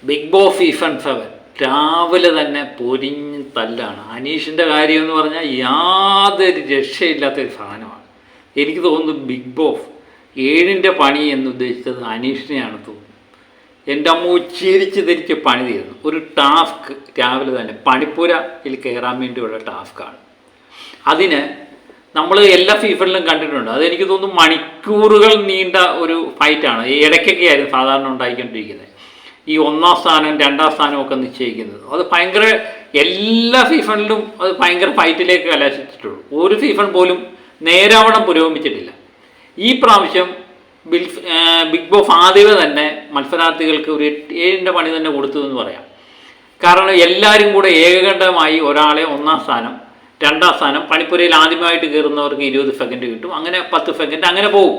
Big boss season 7 രാവിലെ തന്നെ പൊരിഞ്ഞ് തല്ലാണ്. അനീഷിൻ്റെ കാര്യം എന്ന് പറഞ്ഞാൽ യാതൊരു രക്ഷയില്ലാത്തൊരു സാധനമാണ്. എനിക്ക് തോന്നുന്നു ബിഗ് ബോസ് 7ൻ്റെ പണി എന്നുദ്ദേശിച്ചത് അനീഷിനെയാണ് തോന്നുന്നത്. എൻ്റെ അമ്മ ചിരിച്ച് തിരിച്ച് പണി തീരുന്നു. ഒരു ടാസ്ക് രാവിലെ തന്നെ പണിപ്പുരയിൽ കയറാൻ വേണ്ടിയുള്ള ടാസ്ക്കാണ്. അതിന് നമ്മൾ എല്ലാ സീസണിലും കണ്ടിട്ടുണ്ട്. അതെനിക്ക് തോന്നുന്നു മണിക്കൂറുകൾ നീണ്ട ഒരു ഫൈറ്റാണ്. ഈ ഇടയ്ക്കൊക്കെ ആയിരുന്നു സാധാരണ ഉണ്ടായിക്കൊണ്ടിരിക്കുന്നത്. ഈ 1ാം സ്ഥാനം 2ാം സ്ഥാനമൊക്കെ നിശ്ചയിക്കുന്നത് അത് ഭയങ്കര എല്ലാ സീസണിലും അത് ഭയങ്കര ഫൈറ്റിലേക്ക് കലാശിച്ചിട്ടുള്ളൂ. ഒരു സീസൺ പോലും നേരാവണ്ണം പുരോഗമിച്ചിട്ടില്ല. ഈ പ്രാവശ്യം ബിഗ് ബോസ് ആദ്യമേ തന്നെ മത്സരാർത്ഥികൾക്ക് ഒരു 7ൻ്റെ പണി തന്നെ കൊടുത്തു എന്ന് പറയാം. കാരണം എല്ലാവരും കൂടെ ഏകകണ്ഠമായി ഒരാളെ 1ാം സ്ഥാനം 2ാം സ്ഥാനം പണിപ്പുരയിൽ ആദ്യമായിട്ട് കയറുന്നവർക്ക് 20 സെക്കൻഡ് കിട്ടും, അങ്ങനെ 10 സെക്കൻഡ് അങ്ങനെ പോകും.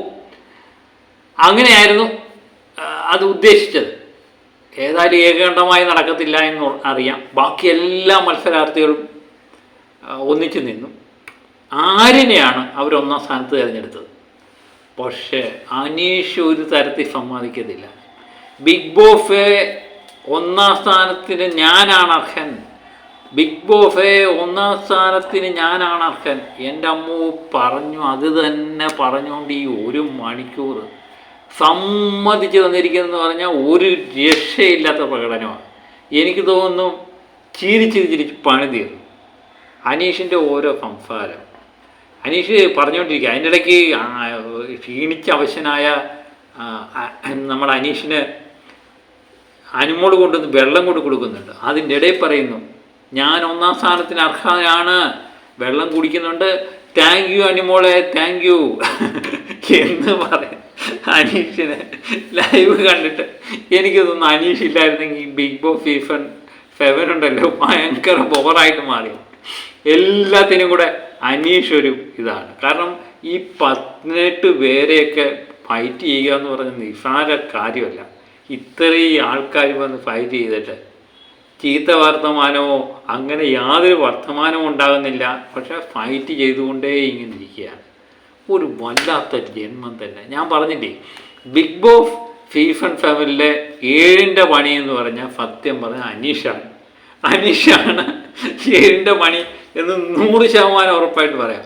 അങ്ങനെയായിരുന്നു അത് ഉദ്ദേശിച്ചത്. ഏതായാലും ഏകകണ്ഠമായി നടക്കത്തില്ല എന്ന് അറിയാം. ബാക്കി എല്ലാ മത്സരാർത്ഥികളും ഒന്നിച്ചു നിന്നു. ആരിനെയാണ് അവർ 1ാം സ്ഥാനത്ത് തിരഞ്ഞെടുത്തത്. പക്ഷേ അനീഷ് ഒരു തരത്തിൽ സമ്മതിക്കത്തില്ല. ബിഗ് ബോസ് 1ാം സ്ഥാനത്തിന് ഞാനാണ് അർഹൻ, ബിഗ് ബോസ് 1ാം സ്ഥാനത്തിന് ഞാനാണ് അർഹൻ. എൻ്റെ അമ്മ പറഞ്ഞു. അത് തന്നെ പറഞ്ഞുകൊണ്ട് ഈ 1 മണിക്കൂർ സമ്മതിച്ച് തന്നിരിക്കുന്നതെന്ന് പറഞ്ഞാൽ ഒരു രക്ഷയില്ലാത്ത പ്രകടനമാണ്. എനിക്ക് തോന്നുന്നു ചിരിച്ച് പണി തീർന്നു. അനീഷിൻ്റെ ഓരോ സംസാരം അനീഷ് പറഞ്ഞുകൊണ്ടിരിക്കുക. അതിൻ്റെ ഇടയ്ക്ക് ക്ഷീണിച്ച അവശനായ നമ്മുടെ അനീഷിന് അനുമോള് കൊണ്ടുവന്ന് വെള്ളം കൊണ്ട് കൊടുക്കുന്നുണ്ട്. അതിൻ്റെ ഇടയിൽ പറയുന്നു ഞാൻ 1ാം സ്ഥാനത്തിന് അർഹനാണ്, വെള്ളം കുടിക്കുന്നുണ്ട്, താങ്ക് യു അനുമോളെ, താങ്ക് യു എന്ന് പറയും. അനീഷിനെ ലൈവ് കണ്ടിട്ട് എനിക്ക് തോന്നുന്നു അനീഷ് ഇല്ലായിരുന്നെങ്കിൽ ബിഗ് ബോസ് സീസൺ 7 ഉണ്ടല്ലോ ഭയങ്കര ബോറായിട്ട് മാറി. എല്ലാത്തിനും കൂടെ അനീഷ് ഒരു ഇതാണ്. കാരണം ഈ 18 പേരെയൊക്കെ ഫൈറ്റ് ചെയ്യുക എന്ന് പറഞ്ഞാൽ നിസ്സാര കാര്യമല്ല. ഇത്രയും ആൾക്കാർ വന്ന് ഫൈറ്റ് ചെയ്തിട്ട് ചീത്ത വർത്തമാനമോ അങ്ങനെ യാതൊരു വർത്തമാനവും ഉണ്ടാകുന്നില്ല. പക്ഷെ ഫൈറ്റ് ചെയ്തുകൊണ്ടേ ഇങ്ങനെ ഇരിക്കുകയാണ്. ഒരു വല്ലാത്ത ജന്മം തന്നെ. ഞാൻ പറഞ്ഞില്ലേ, ബിഗ് ബോസ് സീസൺ 7ലെ 7ൻ്റെ പണി എന്ന് പറഞ്ഞാൽ സത്യം പറഞ്ഞാൽ അനീഷാണ് 7ൻ്റെ പണി എന്ന് 100% ഉറപ്പായിട്ട് പറയാം.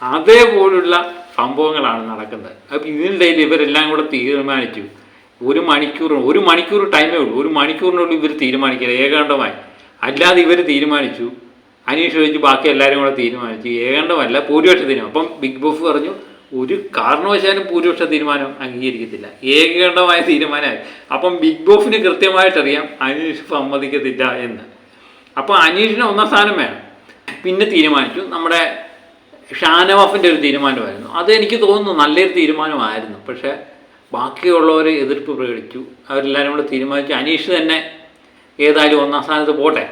അതേപോലുള്ള സംഭവങ്ങളാണ് നടക്കുന്നത്. അപ്പം ഇതിനിടയിൽ ഇവരെല്ലാം കൂടെ തീരുമാനിച്ചു ഒരു മണിക്കൂർ ടൈമേ ഉള്ളൂ. 1 മണിക്കൂറിനുള്ളിൽ ഇവർ തീരുമാനിക്കില്ല ഏകാണ്ടമായി. അല്ലാതെ ഇവർ തീരുമാനിച്ചു. അനീഷ് വെച്ച് ബാക്കി എല്ലാവരും കൂടെ തീരുമാനിച്ചു. ഏകാണ്ടമല്ല, ഭൂരിപക്ഷ തീരുമാനം. അപ്പം ബിഗ് ബോസ് പറഞ്ഞു ഒരു കാരണവശാലും ഭൂരിപക്ഷ തീരുമാനം അംഗീകരിക്കത്തില്ല, ഏകകണ്ഠമായ തീരുമാനമായി. അപ്പം ബിഗ് ബോസിന് കൃത്യമായിട്ടറിയാം അനീഷ് സമ്മതിക്കത്തില്ല എന്ന്. അപ്പോൾ അനീഷിന് 1ാം സ്ഥാനം വേണം. പിന്നെ തീരുമാനിച്ചു. നമ്മുടെ ഷാനവാഫിൻ്റെ ഒരു തീരുമാനമായിരുന്നു. അത് എനിക്ക് തോന്നുന്നു നല്ലൊരു തീരുമാനമായിരുന്നു. പക്ഷേ ബാക്കിയുള്ളവർ എതിർപ്പ് പ്രകടിച്ചു. അവരെല്ലാവരും കൂടെ തീരുമാനിച്ചു അനീഷ് തന്നെ ഏതായാലും 1ാം സ്ഥാനത്ത് പോട്ടെ,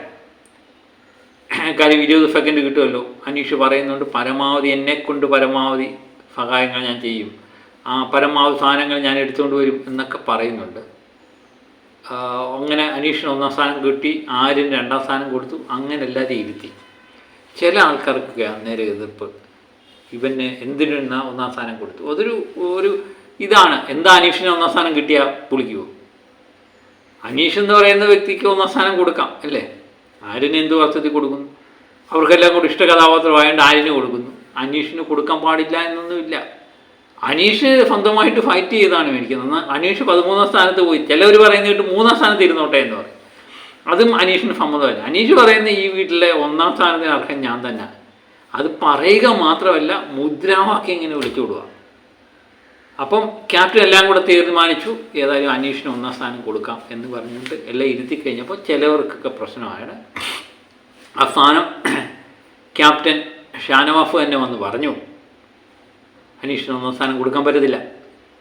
കാര്യം 20 സെക്കൻഡ് കിട്ടുമല്ലോ. അനീഷ് പറയുന്നുണ്ട് എന്നെക്കൊണ്ട് പരമാവധി സഹായങ്ങൾ ഞാൻ ചെയ്യും, പരമാവധി സാധനങ്ങൾ ഞാൻ എടുത്തുകൊണ്ട് വരും എന്നൊക്കെ പറയുന്നുണ്ട്. അങ്ങനെ അനീഷിന് 1ാം സ്ഥാനം കിട്ടി, ആര്യന് 2ാം സ്ഥാനം കൊടുത്തു. അങ്ങനെ എല്ലാവരും ഇരുത്തി. ചില ആൾക്കാർക്കൊക്കെ അന്നേരം എതിർപ്പ്, ഇവന് എന്തിനാ 1ാം സ്ഥാനം കൊടുത്തു. ഒരു ഇതാണ്. എന്താ അനീഷിന് 1ാം സ്ഥാനം കിട്ടിയാൽ പുളിക്കുമോ? അനീഷ് എന്ന് പറയുന്ന വ്യക്തിക്ക് 1ാം സ്ഥാനം കൊടുക്കാം അല്ലേ? ആര്യന് എന്ത് അർത്ഥത്തിൽ കൊടുക്കുന്നു? അവർക്കെല്ലാം കൂടി ഇഷ്ട കഥാപാത്രമായതുകൊണ്ട് ആര്യന് കൊടുക്കുന്നു. അനീഷിന് കൊടുക്കാൻ പാടില്ല എന്നൊന്നുമില്ല. അനീഷ് സ്വന്തമായിട്ട് ഫൈറ്റ് ചെയ്താണ് മേടിക്കുന്നത്. അനീഷ് 13ാം സ്ഥാനത്ത് പോയി. ചിലവർ പറയുന്നിട്ട് 3ാം സ്ഥാനത്ത് ഇരുന്നോട്ടെ എന്ന് പറയും. അതും അനീഷിന് സമ്മതമല്ല. അനീഷ് പറയുന്ന ഈ വീട്ടിലെ 1ാം സ്ഥാനത്തിന് അർഹൻ ഞാൻ തന്നെ. അത് പറയുക മാത്രമല്ല, മുദ്രാവാക്യം ഇങ്ങനെ വിളിച്ചു വിടുക. അപ്പം ക്യാപ്റ്റൻ എല്ലാം കൂടെ തീരുമാനിച്ചു ഏതായാലും അനീഷിന് 1ാം സ്ഥാനം കൊടുക്കാം എന്ന് പറഞ്ഞുകൊണ്ട് എല്ലാം ഇരുത്തി കഴിഞ്ഞപ്പോൾ ചിലവർക്കൊക്കെ പ്രശ്നമായത്. അവസാനം ക്യാപ്റ്റൻ ഷാനവാഫ് തന്നെ വന്ന് പറഞ്ഞു അനീഷിന് 1ാം സ്ഥാനം കൊടുക്കാൻ പറ്റത്തില്ല.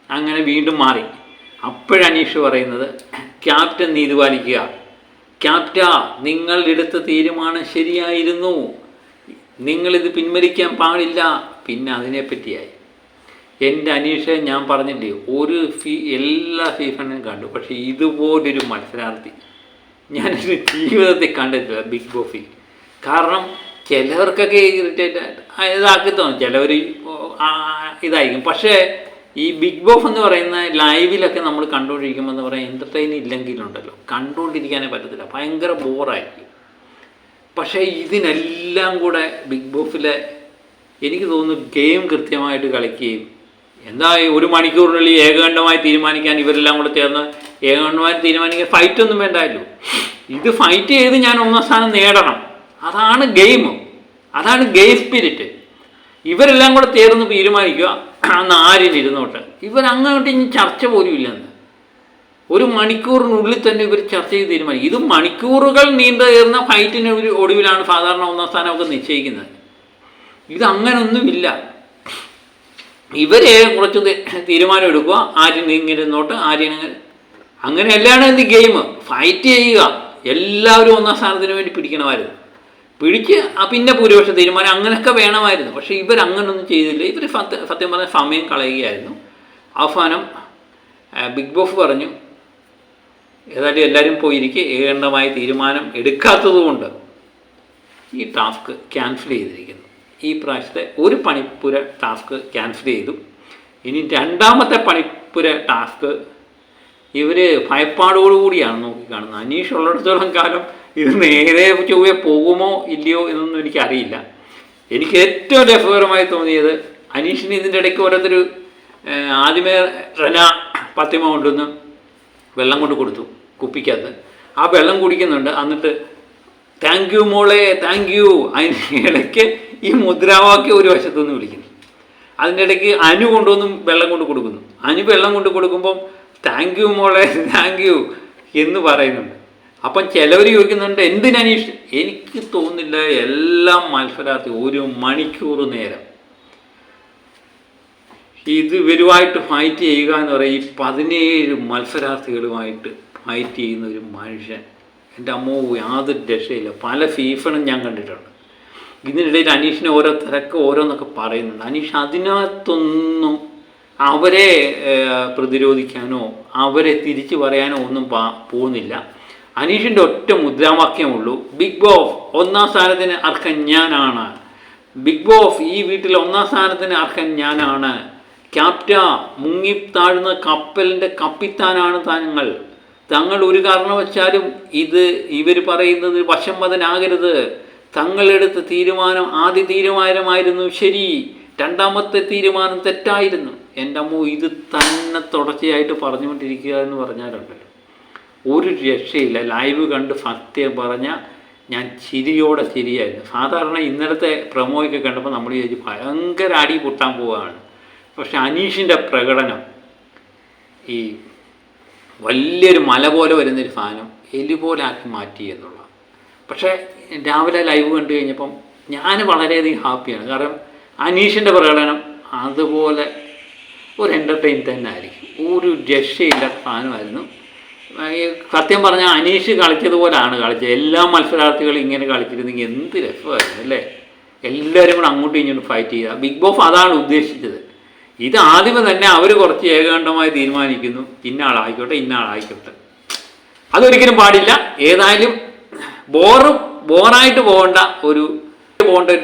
അങ്ങനെ വീണ്ടും മാറി. അപ്പോഴനീഷ് പറയുന്നത് ക്യാപ്റ്റൻ നീതി പാലിക്കുക, ക്യാപ്റ്റാ നിങ്ങൾ എടുത്ത തീരുമാനം ശരിയായിരുന്നു, നിങ്ങളിത് പിൻവലിക്കാൻ പാടില്ല. പിന്നെ അതിനെപ്പറ്റിയായി. എൻ്റെ അനീഷെ ഞാൻ പറഞ്ഞില്ലേ, എല്ലാ സീസണും കണ്ടു. പക്ഷേ ഇതുപോലൊരു മത്സരാർത്ഥി ഞാനൊരു ജീവിതത്തിൽ കണ്ടിട്ടില്ല ബിഗ് ബോസിൽ. കാരണം ചിലവർക്കൊക്കെ ഇറിറ്റേറ്റ് ഇതാക്കി തോന്നും, ചിലവർ ഇതായിരിക്കും. പക്ഷേ ഈ ബിഗ് ബോസ് എന്ന് പറയുന്ന ലൈവിലൊക്കെ നമ്മൾ കണ്ടുകൊണ്ടിരിക്കുമ്പോൾ എന്ന് പറയാൻ എൻ്റർടൈൻ ഇല്ലെങ്കിലുണ്ടല്ലോ കണ്ടുകൊണ്ടിരിക്കാനേ പറ്റത്തില്ല, ഭയങ്കര ബോറായിരിക്കും. പക്ഷേ ഇതിനെല്ലാം കൂടെ ബിഗ് ബോസിലെ എനിക്ക് തോന്നുന്നു ഗെയിം കൃത്യമായിട്ട് കളിക്കുകയും എന്താ 1 മണിക്കൂറിനുള്ളിൽ ഏകകണ്ഠമായി തീരുമാനിക്കാൻ ഇവരെല്ലാം കൂടെ ചേർന്ന് ഏകകണ്ഠമായി തീരുമാനിക്കാൻ ഫൈറ്റൊന്നും വേണ്ടായല്ലോ. ഇത് ഫൈറ്റ് ചെയ്ത് ഞാൻ 1ാം സ്ഥാനം നേടണം, അതാണ് ഗെയിം, അതാണ് ഗെയിം സ്പിരിറ്റ്. ഇവരെല്ലാം കൂടെ ചേർന്ന് തീരുമാനിക്കുക അന്ന് ആരിലിരുന്നോട്ട്. ഇവരങ്ങോട്ട് ഇനി ചർച്ച പോലും ഇല്ലെന്ന്. 1 മണിക്കൂറിനുള്ളിൽ തന്നെ ഇവർ ചർച്ച ചെയ്ത് തീരുമാനിക്കും. ഇത് മണിക്കൂറുകൾ നീണ്ടു തീർന്ന ഫൈറ്റിന് ഒടുവിലാണ് സാധാരണ 1ാം സ്ഥാനമൊക്കെ നിശ്ചയിക്കുന്നത്. ഇതങ്ങനൊന്നുമില്ല. ഇവരെ കുറച്ച് തീരുമാനം എടുക്കുക, ആര്യൻ ഇങ്ങനെ ഇരുന്നോട്ട്, ആര്യൻ അങ്ങനെയല്ലാണ് എന്ത് ഗെയിം. ഫൈറ്റ് ചെയ്യുക, എല്ലാവരും 1ാം സ്ഥാനത്തിന് വേണ്ടി പിടിക്കണമായിരുന്നു, പിടിച്ച് പിന്നെ ഭൂരിപക്ഷ തീരുമാനം അങ്ങനെയൊക്കെ വേണമായിരുന്നു. പക്ഷേ ഇവരങ്ങനൊന്നും ചെയ്തില്ല. ഇവർ സത്യം പറഞ്ഞ സമയം കളയുകയായിരുന്നു. അവസാനം ബിഗ് ബോസ് പറഞ്ഞു ഏതായാലും എല്ലാവരും പോയിരിക്കെ ഏകണ്ഠമായ തീരുമാനം എടുക്കാത്തതുകൊണ്ട് ഈ ടാസ്ക് ക്യാൻസൽ ചെയ്തിരിക്കുന്നു. ഈ പ്രാവശ്യത്തെ 1 പണിപ്പുര ടാസ്ക് ക്യാൻസൽ ചെയ്തു. ഇനി 2ാമത്തെ പണിപ്പുര ടാസ്ക് ഇവർ ഭയപ്പാടോടുകൂടിയാണ് നോക്കിക്കാണുന്നത്. അനീഷ് ഉള്ളിടത്തോളം കാലം ഇത് നേരെ ചൊവ്വേ പോകുമോ ഇല്ലയോ എന്നൊന്നും എനിക്കറിയില്ല. എനിക്ക് ഏറ്റവും രസകരമായി തോന്നിയത് അനീഷിന് ഇതിൻ്റെ ഇടയ്ക്ക് ഓരോരുത്തർ ആദ്യമേ റന പത്തിമ കൊണ്ടുവന്ന് വെള്ളം കൊണ്ട് കൊടുത്തു കുപ്പിക്കകത്ത്. ആ വെള്ളം കുടിക്കുന്നുണ്ട്, എന്നിട്ട് താങ്ക് യു മോളെ താങ്ക് യു. അതിന് ഇടയ്ക്ക് ഈ മുദ്രാവാക്യം ഒരു വശത്തുനിന്ന് വിളിക്കുന്നു. അതിൻ്റെ ഇടയ്ക്ക് അനു കൊണ്ടുവന്ന് വെള്ളം കൊണ്ട് കൊടുക്കുന്നു. അനു വെള്ളം കൊണ്ട് കൊടുക്കുമ്പം താങ്ക് യു മോളെ താങ്ക് യു എന്ന് പറയുന്നുണ്ട്. അപ്പം ചിലവർ ചോദിക്കുന്നുണ്ട് എന്തിനീഷ്. എനിക്ക് തോന്നുന്നില്ല എല്ലാ മത്സരാർത്ഥി 1 മണിക്കൂർ നേരം ഇത് ഇവരുമായിട്ട് ഫൈറ്റ് ചെയ്യുക എന്ന് പറയും. ഈ 17 മത്സരാർത്ഥികളുമായിട്ട് ഫൈറ്റ് ചെയ്യുന്ന ഒരു മനുഷ്യൻ, എൻ്റെ അമ്മോ യാതൊരു രക്ഷയില്ല. പല ഫീഫണും ഞാൻ കണ്ടിട്ടുണ്ട്. ഇതിനിടയിൽ അനീഷിനെ ഓരോന്നൊക്കെ പറയുന്നുണ്ട്. അനീഷ് അതിനകത്തൊന്നും അവരെ പ്രതിരോധിക്കാനോ അവരെ തിരിച്ചു പറയാനോ ഒന്നും പോകുന്നില്ല. അനീഷിൻ്റെ ഒറ്റ മുദ്രാവാക്യമുള്ളൂ, ബിഗ് ബോസ് 1ാം സ്ഥാനത്തിന് അർഹൻ ഞാനാണ്. ബിഗ് ബോസ് ഈ വീട്ടിൽ 1ാം സ്ഥാനത്തിന് അർഹൻ ഞാനാണ്. ക്യാപ്റ്റ മുങ്ങി താഴുന്ന കപ്പലിൻ്റെ കപ്പിത്താനാണ് തങ്ങൾ ഒരു കാരണവശാലും ഇവർ പറയുന്നത് വശംവദനാകരുത്. തങ്ങളെടുത്ത തീരുമാനം ആദ്യ തീരുമാനമായിരുന്നു ശരി, 2ാമത്തെ തീരുമാനം തെറ്റായിരുന്നു. എൻ്റെ അമ്മോ ഇത് തന്നെ തുടർച്ചയായിട്ട് പറഞ്ഞുകൊണ്ടിരിക്കുക എന്ന് പറഞ്ഞാലുണ്ടല്ലോ ഒരു രക്ഷയില്ല. ലൈവ് കണ്ട് സത്യം പറഞ്ഞാൽ ഞാൻ ചിരിയായിരുന്നു. സാധാരണ ഇന്നലത്തെ പ്രൊമോയൊക്കെ കണ്ടപ്പോൾ നമ്മൾ വിചാരിച്ചു ഭയങ്കര അടി പൊട്ടാൻ പോവുകയാണ്. പക്ഷെ അനീഷിൻ്റെ പ്രകടനം ഈ വലിയൊരു മല പോലെ വരുന്നൊരു സാധനം എലി പോലെ ആക്കി മാറ്റി എന്നുള്ളതാണ്. പക്ഷേ രാവിലെ ലൈവ് കണ്ടു കഴിഞ്ഞപ്പം ഞാൻ വളരെയധികം ഹാപ്പിയാണ്. കാരണം അനീഷിൻ്റെ പ്രകടനം അതുപോലെ ഒരു എൻ്റർടൈൻ തന്നെ ആയിരിക്കും. ഒരു രക്ഷയില്ലാത്ത സാധനമായിരുന്നു. സത്യം പറഞ്ഞാൽ അനീഷ് കളിച്ചതുപോലെയാണ് കളിച്ചത്. എല്ലാ മത്സരാർത്ഥികളും ഇങ്ങനെ കളിച്ചിരുന്നെങ്കിൽ എന്ത് രസമായിരുന്നു അല്ലേ. എല്ലാവരും കൂടെ അങ്ങോട്ടും ഇങ്ങോട്ടും ഫൈറ്റ് ചെയ്യുക. ബിഗ് ബോസ് അതാണ് ഉദ്ദേശിച്ചത്. ഇത് ആദ്യമേ തന്നെ അവർ കുറച്ച് ഏകകണ്ഠമായി തീരുമാനിക്കുന്നു, ഇന്ന ആളായിക്കോട്ടെ. അതൊരിക്കലും പാടില്ല. ഏതായാലും ബോറായിട്ട് പോകേണ്ട ഒരു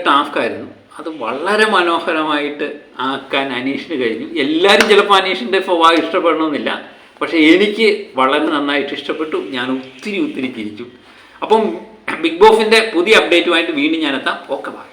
ടാസ്ക് ആയിരുന്നു. അത് വളരെ മനോഹരമായിട്ട് ആക്കാൻ അനീഷിന് കഴിഞ്ഞു. എല്ലാവരും ചിലപ്പോൾ അനീഷിൻ്റെ സ്വഭാവം ഇഷ്ടപ്പെടണമെന്നില്ല, പക്ഷേ എനിക്ക് വളരെ നന്നായിട്ട് ഇഷ്ടപ്പെട്ടു. ഞാൻ ഒത്തിരി ചിരിച്ചു. അപ്പം ബിഗ് ബോസിൻ്റെ പുതിയ അപ്ഡേറ്റുമായിട്ട് വീണ്ടും ഞാനെത്താം. Okay, by.